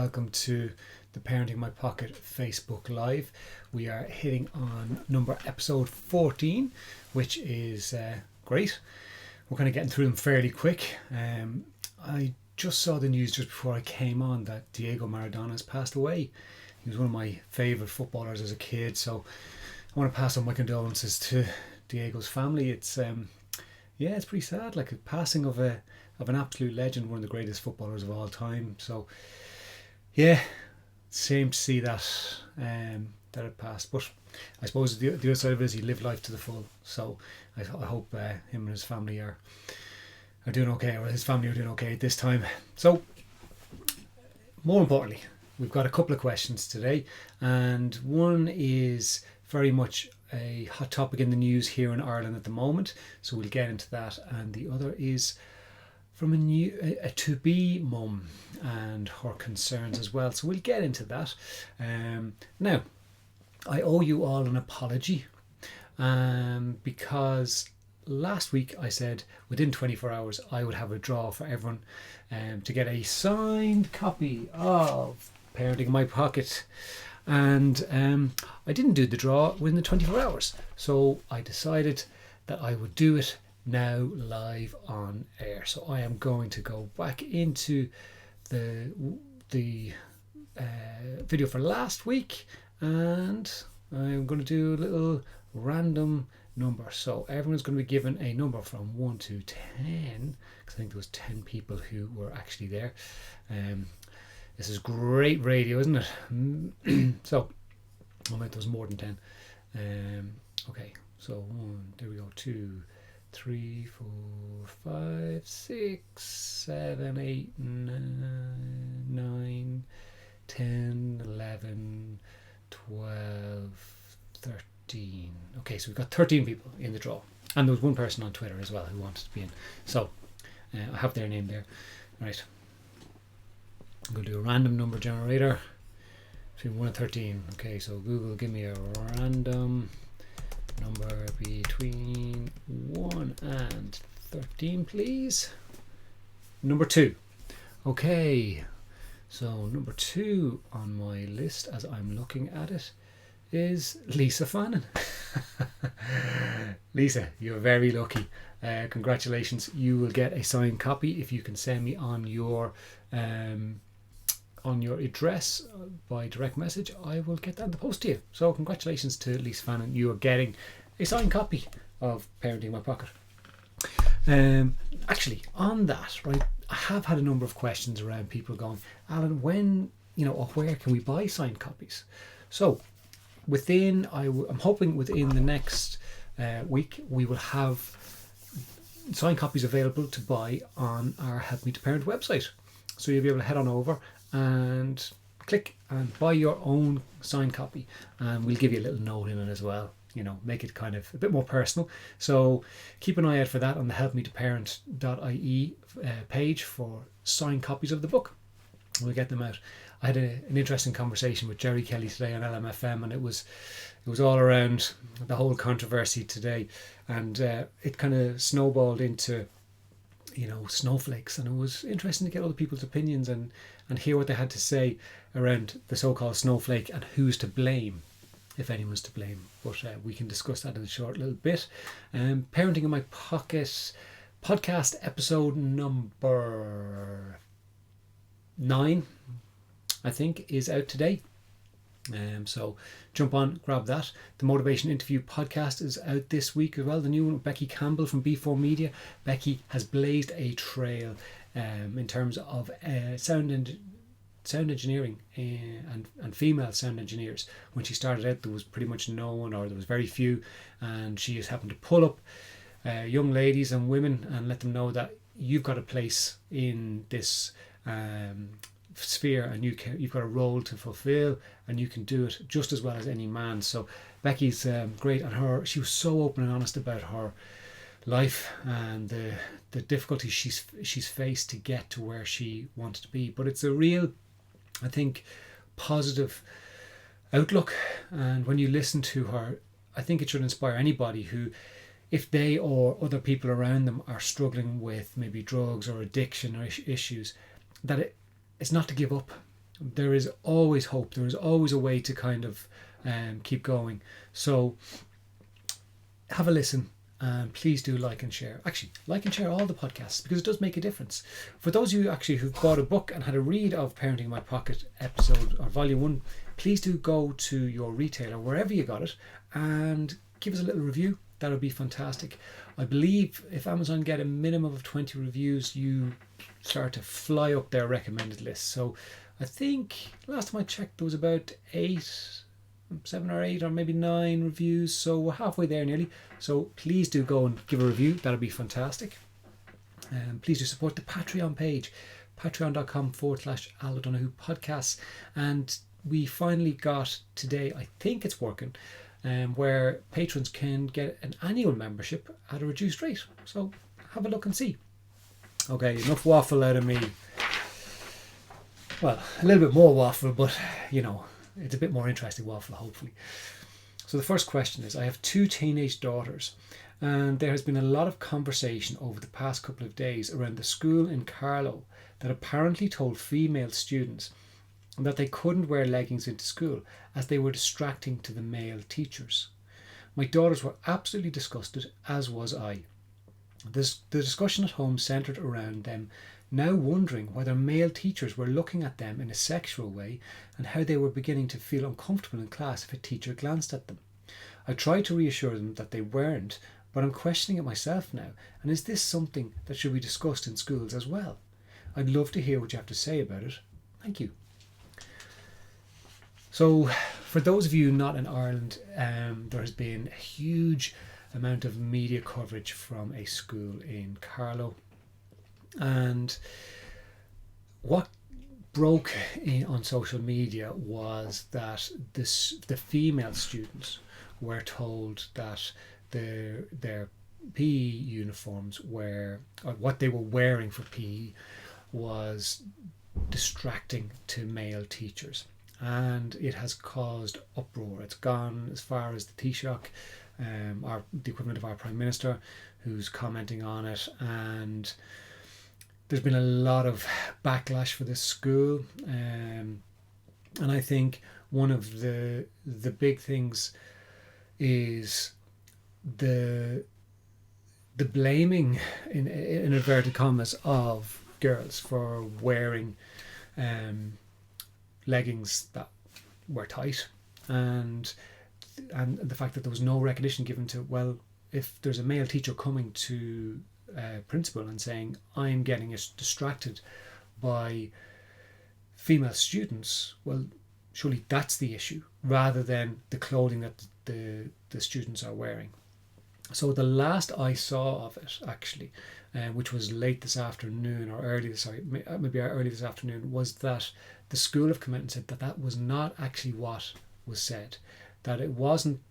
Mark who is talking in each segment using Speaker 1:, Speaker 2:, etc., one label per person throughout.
Speaker 1: welcome to the Parenting My Pocket Facebook Live. We are hitting on episode 14, which is great. We're kind of getting through them fairly quick. I just saw the news just before I came on that Diego Maradona has passed away. He was one of my favourite footballers as a kid, so I want to pass on my condolences to Diego's family. It's it's pretty sad, like a passing of an absolute legend, one of the greatest footballers of all time. So yeah, shame to see that that it passed. But I suppose the other side of it is he lived life to the full. So I hope him and his family are doing okay, or his family are doing okay at this time. So more importantly, we've got a couple of questions today, and one is very much a hot topic in the news here in Ireland at the moment, so we'll get into that, and the other is from a to-be mum and her concerns as well, so we'll get into that. Now, I owe you all an apology because last week I said within 24 hours I would have a draw for everyone to get a signed copy of Parenting My Pocket, and I didn't do the draw within the 24 hours, so I decided that I would do it now live on air. So I am going to go back into the video for last week, and I'm going to do a little random number. So everyone's going to be given a number from 1 to 10, because I think there was 10 people who were actually there. This is great radio, isn't it? So I bet there was more than 10. Okay, so 1, there we go, 2, 3, 4, 5, 6, 7, 8, 9, 10, 11, 12, 13. Okay, so we've got 13 people in the draw, and there was one person on Twitter as well who wanted to be in. So I have their name there. Right, I'm going to do a random number generator between 1 and 13. Okay, so Google, give me a random number between 1 and 13, please. Number 2. Okay, so number 2 on my list, as I'm looking at it, is Lisa Fannin. Lisa, you're very lucky. Congratulations. You will get a signed copy if you can send me on your address by direct message. I will get that in the post to you. So congratulations to Lisa Fannin. You are getting a signed copy of Parenting My Pocket. Actually, on that, right, I have had a number of questions around people going, Alan, when, or where can we buy signed copies? So I'm hoping within the next week we will have signed copies available to buy on our Help Me to Parent website. So you'll be able to head on over and click and buy your own signed copy, and we'll give you a little note in it as well, make it kind of a bit more personal. So keep an eye out for that on the helpmetoparent.ie page for signed copies of the book. We'll get them out. I had an interesting conversation with Jerry Kelly today on LMFM, and it was all around the whole controversy today, and it kind of snowballed into snowflakes, and it was interesting to get other people's opinions and hear what they had to say around the so-called snowflake and who's to blame, if anyone's to blame. But we can discuss that in a short little bit. Parenting in My Pocket podcast episode number 9, I think, is out today. So jump on, grab that. The Motivation Interview podcast is out this week as well. The new one with Becky Campbell from B4 Media. Becky has blazed a trail in terms of sound engineering and female sound engineers. When she started out, there was pretty much no one, or there was very few, and she just happened to pull up young ladies and women and let them know that you've got a place in this sphere, and you've got a role to fulfill, and you can do it just as well as any man. So Becky's great, and she was so open and honest about her life and the difficulties she's faced to get to where she wanted to be. But it's a real, I think, positive outlook, and when you listen to her, I think it should inspire anybody who, if they or other people around them are struggling with maybe drugs or addiction or issues, that it's not to give up, there is always hope. There is always a way to kind of keep going. So have a listen, and please do like and share. Actually, like and share all the podcasts, because it does make a difference. For those of you actually who've bought a book and had a read of Parenting in My Pocket episode or volume 1, please do go to your retailer, wherever you got it, and give us a little review. That would be fantastic. I believe if Amazon get a minimum of 20 reviews, you start to fly up their recommended list. So I think last time I checked, there was about 7 or 8 or maybe 9 reviews. So we're halfway there nearly. So please do go and give a review. That would be fantastic. Please do support the Patreon page, patreon.com/Al O'Donoghue podcasts. And we finally got today, I think it's working, where patrons can get an annual membership at a reduced rate. So have a look and see. Okay, enough waffle out of me. Well, a little bit more waffle, but you know, it's a bit more interesting waffle, hopefully. So the first question is, I have 2 teenage daughters, and there has been a lot of conversation over the past couple of days around the school in Carlow that apparently told female students that they couldn't wear leggings into school as they were distracting to the male teachers. My daughters were absolutely disgusted, as was I. The discussion at home centred around them now wondering whether male teachers were looking at them in a sexual way, and how they were beginning to feel uncomfortable in class if a teacher glanced at them. I tried to reassure them that they weren't, but I'm questioning it myself now, and is this something that should be discussed in schools as well? I'd love to hear what you have to say about it. Thank you. So for those of you not in Ireland, there has been a huge amount of media coverage from a school in Carlow, and what broke on social media was that the female students were told that their PE uniforms were, or what they were wearing for PE, was distracting to male teachers. And it has caused uproar. It's gone as far as the Taoiseach, the equivalent of our Prime Minister, who's commenting on it. And there's been a lot of backlash for this school. And I think one of the big things is the blaming, in inverted commas, of girls for wearing leggings that were tight, and the fact that there was no recognition given to, well, if there's a male teacher coming to principal and saying, I'm getting distracted by female students, well, surely that's the issue, rather than the clothing that the students are wearing. So the last I saw of it, actually, which was late this afternoon, or early this afternoon, was that the school have come out and said that that was not actually what was said, that it wasn't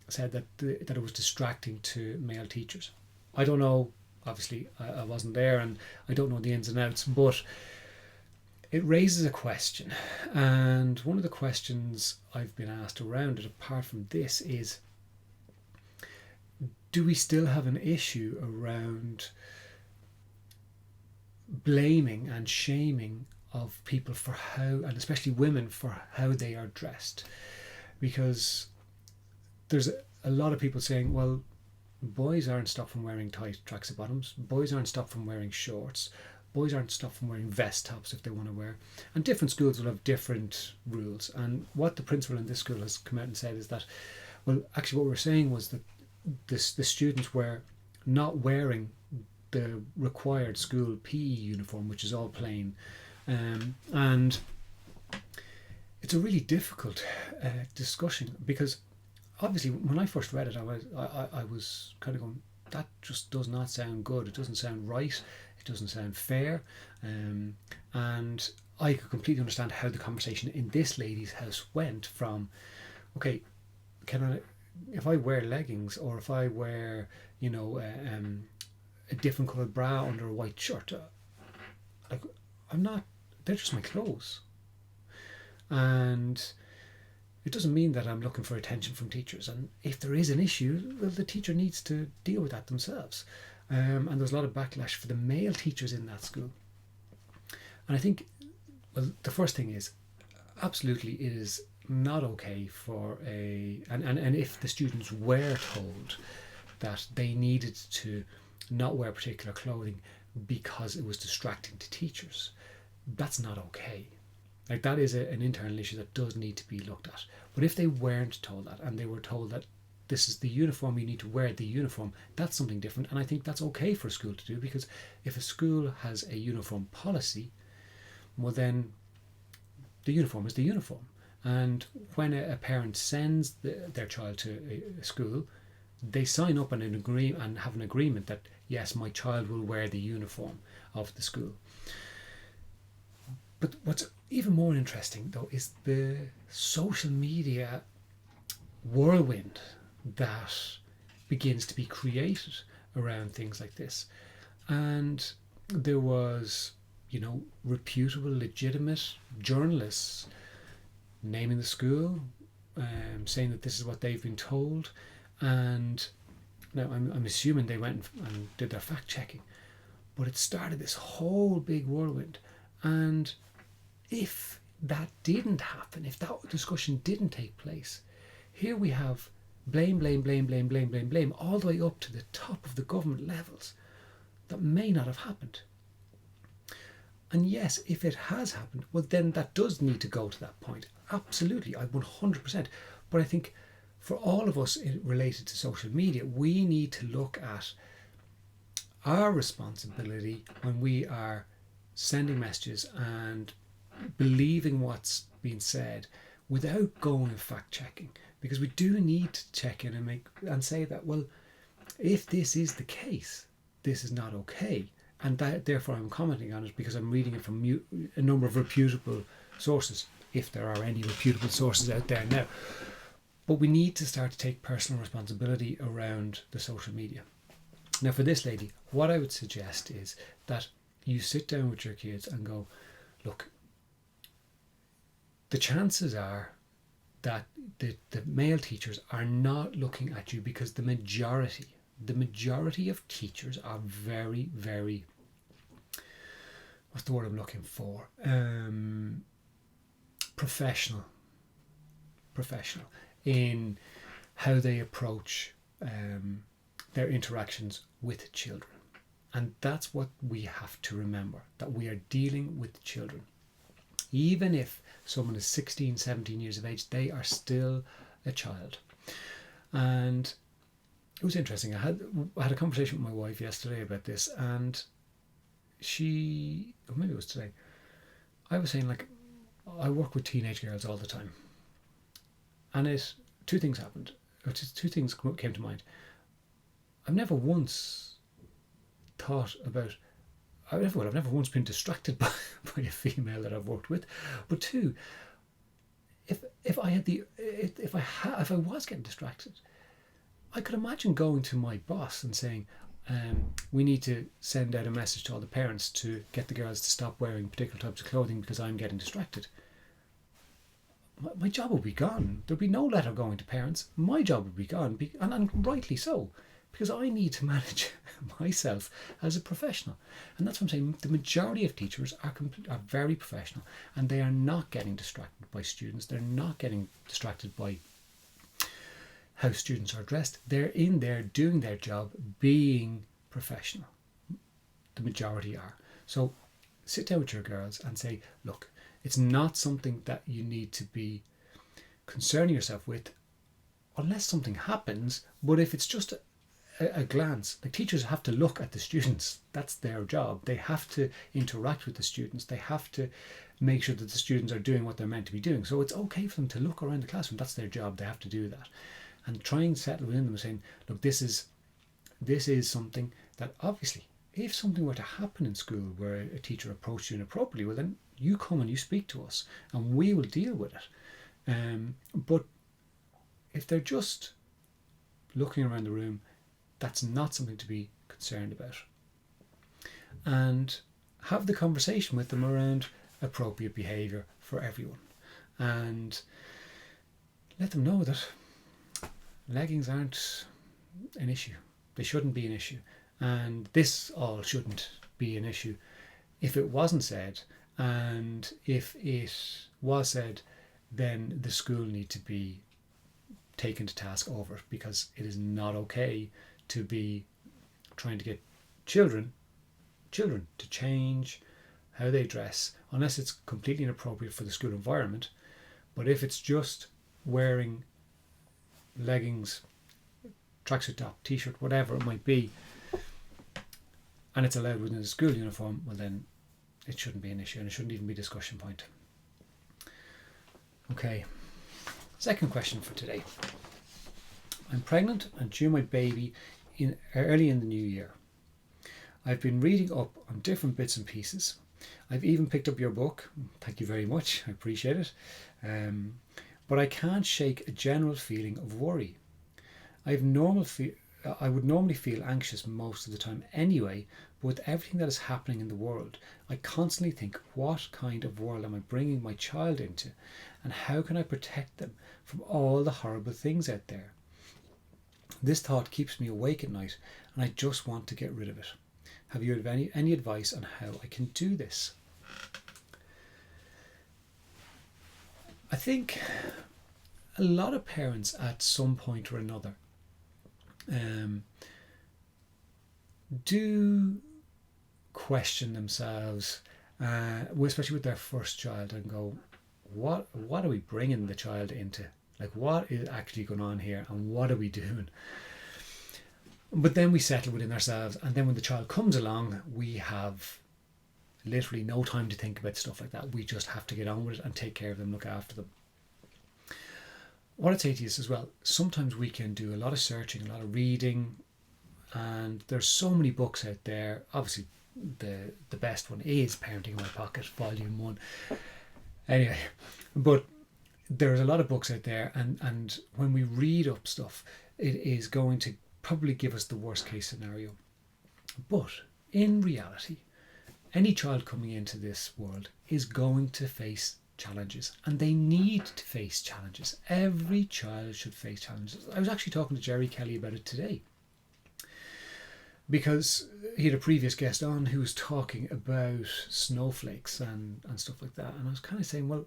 Speaker 1: said that it was distracting to male teachers. I don't know, obviously I wasn't there and I don't know the ins and outs, but it raises a question. And one of the questions I've been asked around it, apart from this, is, do we still have an issue around blaming and shaming of people for how, and especially women, for how they are dressed? Because there's a lot of people saying, well, boys aren't stopped from wearing tight tracksuit bottoms, boys aren't stopped from wearing shorts, boys aren't stopped from wearing vest tops if they want to wear. And different schools will have different rules. And what the principal in this school has come out and said is that, well, actually what we're saying was that the students were not wearing the required school PE uniform, which is all plain. And it's a really difficult discussion, because obviously when I first read it, I was kind of going, that just does not sound good. It doesn't sound right. It doesn't sound fair. And I could completely understand how the conversation in this lady's house went from, okay, if I wear leggings, or if I wear, a different coloured bra under a white shirt, they're just my clothes. And it doesn't mean that I'm looking for attention from teachers. And if there is an issue, well, the teacher needs to deal with that themselves. And there's a lot of backlash for the male teachers in that school. And I think, well, the first thing is, absolutely it is not okay for and if the students were told that they needed to not wear particular clothing because it was distracting to teachers, that's not okay. Like that is an internal issue that does need to be looked at. But if they weren't told that and they were told that this is the uniform, you need to wear the uniform, that's something different. And I think that's okay for a school to do, because if a school has a uniform policy, well then the uniform is the uniform. And when a parent sends their child to a school, they sign up and agree and have an agreement that yes, my child will wear the uniform of the school. But what's even more interesting though is the social media whirlwind that begins to be created around things like this. And there was, reputable, legitimate journalists naming the school, saying that this is what they've been told. And now I'm assuming they went and did their fact checking, but it started this whole big whirlwind. And if that didn't happen, if that discussion didn't take place, here we have blame all the way up to the top of the government levels that may not have happened. And yes, if it has happened, well then that does need to go to that point. Absolutely, I 100%. But I think for all of us related to social media, we need to look at our responsibility when we are sending messages and believing what's being said without going and fact checking, because we do need to check in and say that, well, if this is the case, this is not okay, and that therefore I'm commenting on it because I'm reading it from a number of reputable sources, if there are any reputable sources out there now. But we need to start to take personal responsibility around the social media. Now for this lady, what I would suggest is that you sit down with your kids and go, look, the chances are that the male teachers are not looking at you because the majority of teachers are very, very, what's the word I'm looking for? Professional in how they approach their interactions with children. And that's what we have to remember, that we are dealing with children. Even if someone is 16, 17 years of age, they are still a child. And it was interesting. I had a conversation with my wife yesterday about this, and she, or maybe it was today, I was saying, like, I work with teenage girls all the time. And two things happened, or two things came to mind. I've never once thought about, I've never once been distracted by a female that I've worked with. But two, if I was getting distracted, I could imagine going to my boss and saying, we need to send out a message to all the parents to get the girls to stop wearing particular types of clothing because I'm getting distracted. My job would be gone. There'd be no letter going to parents. My job would be gone, and rightly so, because I need to manage myself as a professional. And that's what I'm saying. The majority of teachers are very professional, and they are not getting distracted by students. They're not getting distracted by how students are dressed. They're in there doing their job, being professional. The majority are. So sit down with your girls and say, look, it's not something that you need to be concerning yourself with unless something happens. But if it's just a glance, the teachers have to look at the students. That's their job. They have to interact with the students. They have to make sure that the students are doing what they're meant to be doing. So it's okay for them to look around the classroom. That's their job. They have to do that. And try and settle within them saying, look, this is something that obviously, if something were to happen in school where a teacher approached you inappropriately, well then you come and you speak to us and we will deal with it. But if they're just looking around the room, that's not something to be concerned about. And have the conversation with them around appropriate behaviour for everyone. And let them know that leggings aren't an issue. They shouldn't be an issue. And this all shouldn't be an issue if it wasn't said And if it was said, then the school need to be taken to task over it, because it is not okay to be trying to get children to change how they dress unless it's completely inappropriate for the school environment. But if it's just wearing leggings, tracksuit top, t-shirt, whatever it might be, and it's allowed within the school uniform, well then it shouldn't be an issue, and it shouldn't even be a discussion point. Okay, second question for today. I'm pregnant and due my baby early in the new year. I've been reading up on different bits and pieces. I've even picked up your book. Thank you very much. I appreciate it. But I can't shake a general feeling of worry. I would normally feel anxious most of the time anyway, but with everything that is happening in the world, I constantly think, what kind of world am I bringing my child into? And how can I protect them from all the horrible things out there? This thought keeps me awake at night, and I just want to get rid of it. Have you any advice on how I can do this? I think a lot of parents at some point or another do question themselves, especially with their first child, and go, what are we bringing the child into? Like, what is actually going on here, and what are we doing? But then we settle within ourselves, and then when the child comes along, we have literally no time to think about stuff like that. We just have to get on with it and take care of them, look after them. What I'd say to you is as well, sometimes we can do a lot of searching, a lot of reading, and there's so many books out there. Obviously, the best one is Parenting in My Pocket, Volume 1. Anyway, but there's a lot of books out there, and when we read up stuff, it is going to probably give us the worst case scenario. But in reality, any child coming into this world is going to face challenges, and they need to face challenges. Every child should face challenges. I was actually talking to Jerry Kelly about it today, because he had a previous guest on who was talking about snowflakes and stuff like that, and I was kind of saying, well,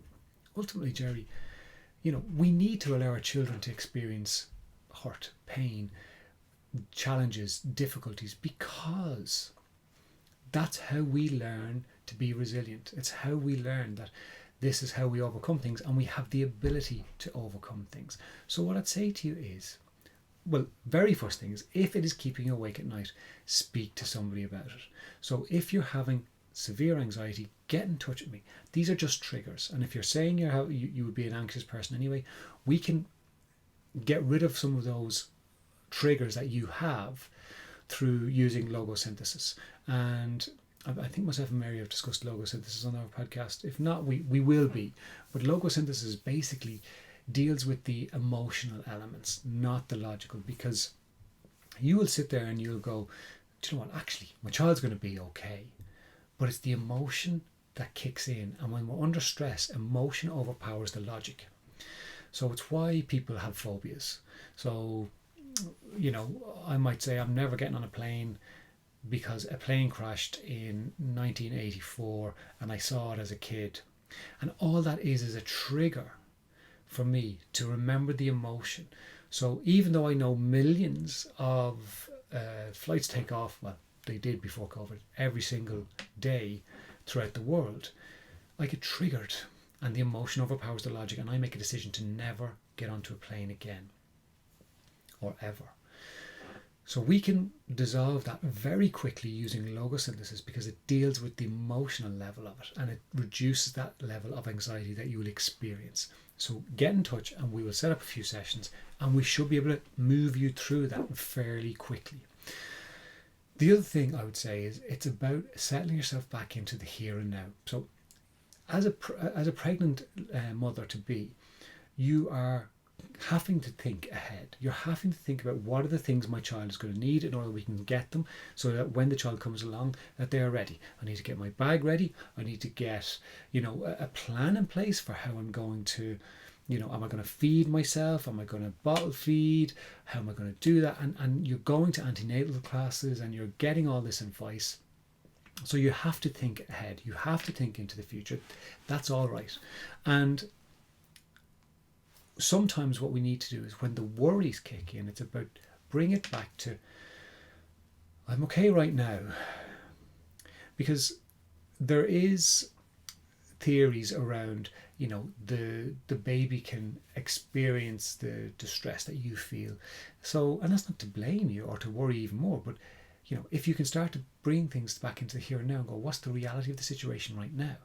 Speaker 1: ultimately, Jerry, we need to allow our children to experience hurt, pain, challenges, difficulties, because that's how we learn to be resilient. It's how we learn that this is how we overcome things, and we have the ability to overcome things. So what I'd say to you is, well, very first thing is, if it is keeping you awake at night, speak to somebody about it. So if you're having severe anxiety, get in touch with me. These are just triggers, and if you're saying you would be an anxious person anyway, we can get rid of some of those triggers that you have through using logosynthesis. And I think myself and Mary have discussed logosynthesis on our podcast. If not, we will be. But logosynthesis basically deals with the emotional elements, not the logical, because you will sit there and you'll go, do you know what, actually my child's going to be okay. But it's the emotion that kicks in, and when we're under stress, emotion overpowers the logic. So it's why people have phobias. So I might say I'm never getting on a plane because a plane crashed in 1984 and I saw it as a kid. And all that is a trigger for me to remember the emotion. So even though I know millions of flights take off, well, they did before COVID, every single day throughout the world, I get triggered and the emotion overpowers the logic, and I make a decision to never get onto a plane again, or ever. So we can dissolve that very quickly using logosynthesis, because it deals with the emotional level of it, and it reduces that level of anxiety that you will experience. So get in touch and we will set up a few sessions, and we should be able to move you through that fairly quickly. The other thing I would say is it's about settling yourself back into the here and now. So as a pregnant mother to be, you are having to think ahead. You're having to think about what are the things my child is going to need in order we can get them, so that when the child comes along, that they are ready. I need to get my bag ready. I need to get, a plan in place for how I'm going to, am I going to feed myself? Am I going to bottle feed? How am I going to do that? And you're going to antenatal classes and you're getting all this advice. So you have to think ahead. You have to think into the future. That's all right. And sometimes what we need to do is when the worries kick in, it's about bring it back to I'm okay right now. Because there is theories around, the baby can experience the distress that you feel. So, and that's not to blame you or to worry even more, but if you can start to bring things back into the here and now and go, what's the reality of the situation right now?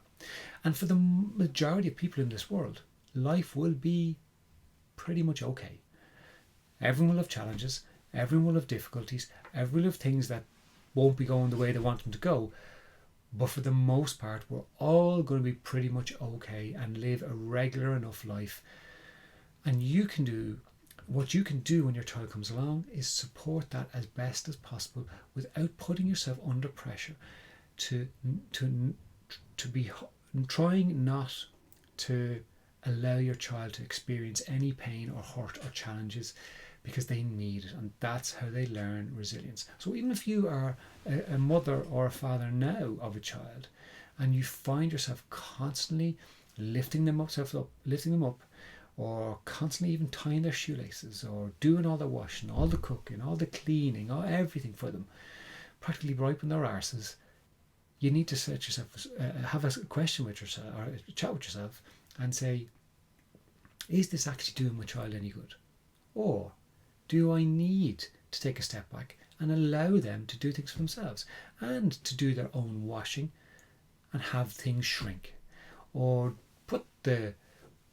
Speaker 1: And for the majority of people in this world, life will be pretty much okay. Everyone will have challenges, everyone will have difficulties, everyone will have things that won't be going the way they want them to go. But for the most part, we're all going to be pretty much okay and live a regular enough life. And what you can do when your child comes along is support that as best as possible without putting yourself under pressure to be trying not to allow your child to experience any pain or hurt or challenges, because they need it, and that's how they learn resilience. So even if you are a mother or a father now of a child and you find yourself constantly lifting them up, or constantly even tying their shoelaces or doing all the washing, all the cooking, all the cleaning, everything for them, practically wiping their arses, you need to set yourself, have a question with yourself or a chat with yourself and say, is this actually doing my child any good? Or do I need to take a step back and allow them to do things for themselves and to do their own washing and have things shrink? Or put the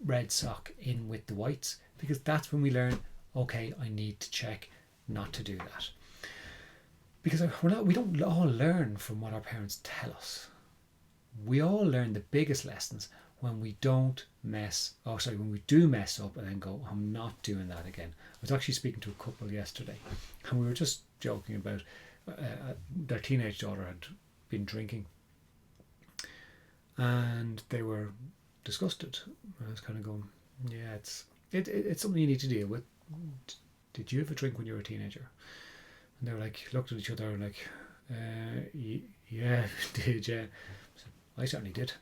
Speaker 1: red sock in with the whites, because that's when we learn, okay, I need to check not to do that. Because we don't all learn from what our parents tell us. We all learn the biggest lessons when we do mess up and then go, I'm not doing that again. I was actually speaking to a couple yesterday and we were just joking about their teenage daughter had been drinking and they were disgusted. I was kind of going, yeah, it's something you need to deal with. Did you have a drink when you were a teenager? And they were like, looked at each other and like, yeah, did, yeah. I certainly did.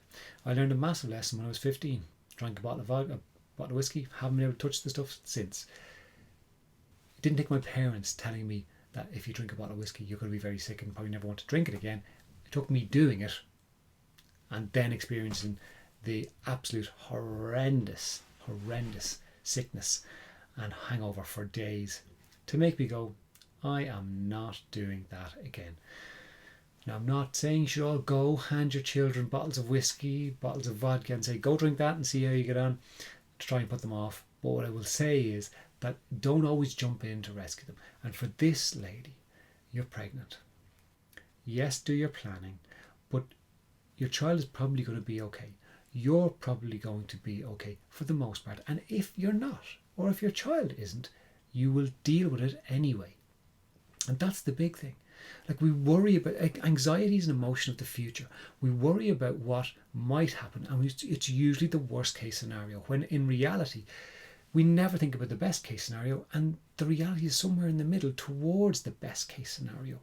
Speaker 1: I learned a massive lesson when I was 15. Drank a bottle of vodka, a bottle of whiskey, haven't been able to touch the stuff since. It didn't take my parents telling me that if you drink a bottle of whiskey, you're going to be very sick and probably never want to drink it again. It took me doing it and then experiencing the absolute horrendous sickness and hangover for days to make me go, I am not doing that again. Now, I'm not saying you should all go hand your children bottles of whiskey, bottles of vodka and say, go drink that and see how you get on, to try and put them off. But what I will say is that don't always jump in to rescue them. And for this lady, you're pregnant. Yes, do your planning, but your child is probably going to be okay. You're probably going to be okay for the most part. And if you're not, or if your child isn't, you will deal with it anyway. And that's the big thing. Like, we worry about, anxiety is an emotion of the future. We worry about what might happen, and it's usually the worst case scenario, when in reality we never think about the best case scenario, and the reality is somewhere in the middle towards the best case scenario.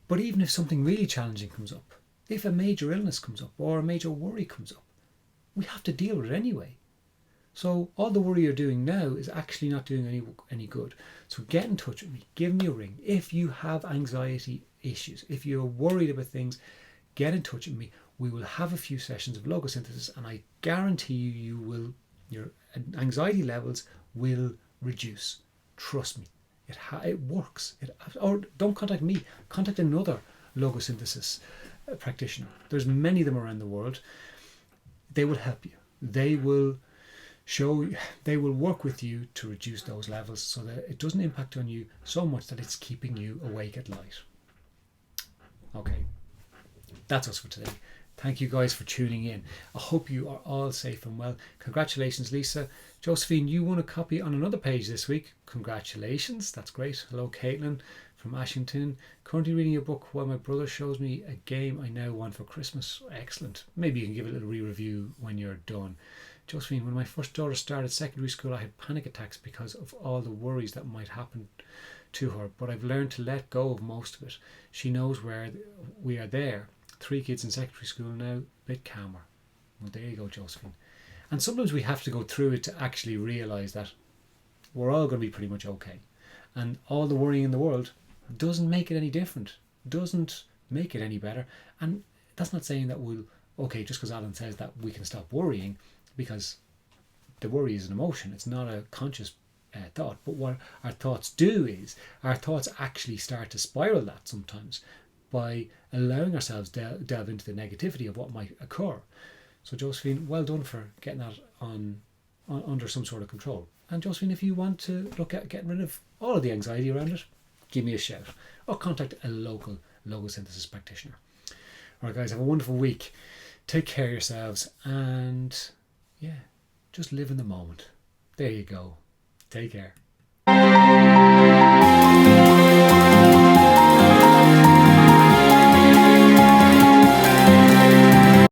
Speaker 1: But even if something really challenging comes up, if a major illness comes up or a major worry comes up, we have to deal with it anyway. So all the worry you're doing now is actually not doing any good. So get in touch with me, give me a ring. If you have anxiety issues, if you're worried about things, get in touch with me. We will have a few sessions of logosynthesis, and I guarantee your anxiety levels will reduce. Trust me, it works. Or don't contact me, contact another logosynthesis practitioner. There's many of them around the world. They will help you. They will work with you to reduce those levels so that it doesn't impact on you so much that it's keeping you awake at night. Okay, that's us for today. Thank you guys for tuning in. I hope you are all safe and well. Congratulations, Lisa. Josephine, you won a copy on another page this week. Congratulations, that's great. Hello, Caitlin from Ashington. Currently reading your book while my brother shows me a game I now want for Christmas. Excellent. Maybe you can give a little re-review when you're done. Josephine, when my first daughter started secondary school, I had panic attacks because of all the worries that might happen to her, but I've learned to let go of most of it. She knows where we are there. 3 kids in secondary school now, a bit calmer. Well, there you go, Josephine. And sometimes we have to go through it to actually realise that we're all going to be pretty much okay. And all the worrying in the world doesn't make it any different, doesn't make it any better. And that's not saying that just because Alan says that we can stop worrying, because the worry is an emotion. It's not a conscious thought. But what our thoughts do is our thoughts actually start to spiral that sometimes by allowing ourselves delve into the negativity of what might occur. So Josephine, well done for getting that under some sort of control. And Josephine, if you want to look at getting rid of all of the anxiety around it, give me a shout or contact a local logosynthesis practitioner. All right, guys, have a wonderful week. Take care of yourselves and just live in the moment. There you go. Take care.